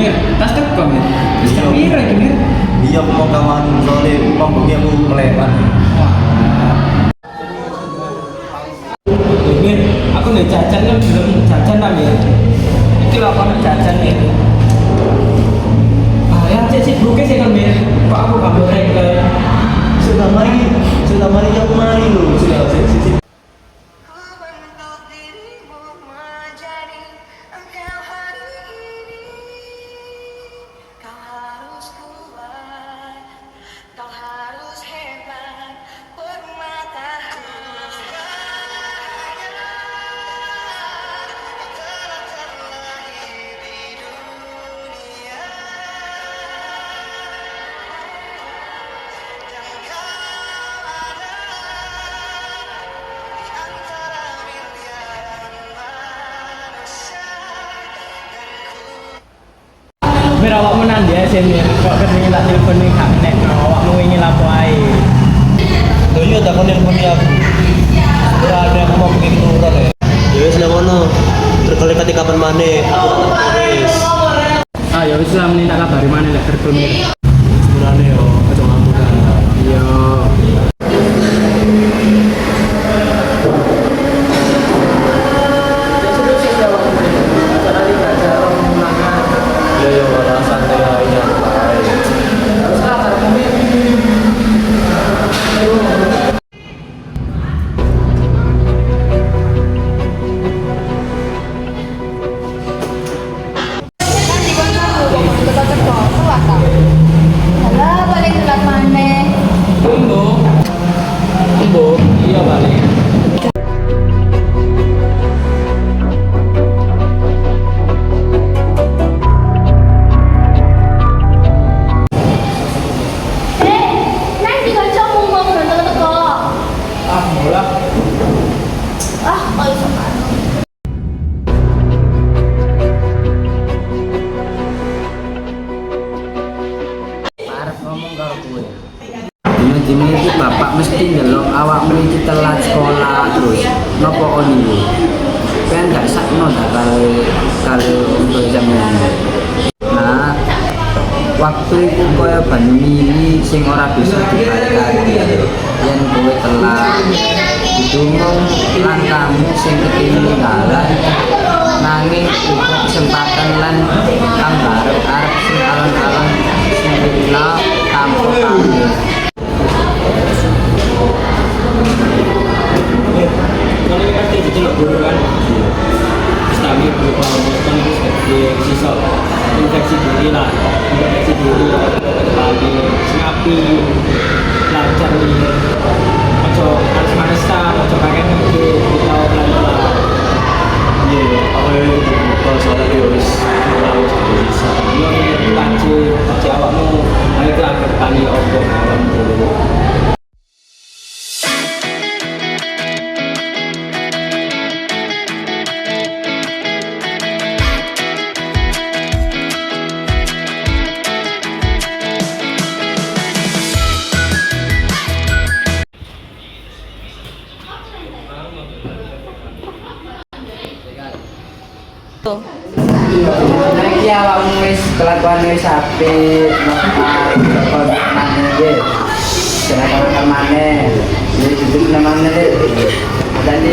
Mir, tas teko Mir. Wis jam piro iki Mir? Iya aku mau kawan soalnya pambungnya aku melewat. Mir, aku nih jajan kan belum jajan lah Mir. Iki lho aku jajan Mir. Ah ya cek buke sih kan Mir. Kok aku gak boleh ke Sudah mari yang mari lu. Sudah sih. Mir awakmu nang dia sih Mir. Kok kene tak telepon ning gak nek awakmu wingi lapo ae. Loh iya tak konek aku. Ora ada aku mau pergi turun ya. Ya wis lah ngono. Terkali kapan maneh aku tak tulis. Ah ya wis lah meneh tak kabari maneh lek kerja Mir. Sebenarnya yo aja ngambek kan. Iya. Ya yo ora santai ae nyantai. Alah, balik telat maneh. Ibu, iya balik. Nanti kancamu mau teko. Ah, bola. Kok iso kan? Arep ngomong karo kowe. Dina-dina iki bapak mesti ndelok awakmu iki telat sekolah terus. Napa kon iki? Kan gak sakno ta karo untuk sampeyan. Nah, waktu itu kaya banyu mili sing ora bisa dibalikan. Yen kowe telat, didumung langkahmu sing ketinggalan nanging uga kesempatan lan kang arep sing alon-alon sing dina tanpa kamu. Kalau ini pasti diceluk dulu kan? Kami berupa kan sisa infeksi diri lah, infeksi diri, lagi ngapi, lancar nih, macam harus manesan, macam pengen nanti kita pelan-pelan. Iya, aku kalau soalnya dia wis tahu satu bisa. Dia ini lanci, awakmu, baiklah bertani obat awam dulu. Nek ya awakmu wis kelakuan wis apik, kon maneh iki. Seneng maneh. Iki duduk nang maneh iki. Tadi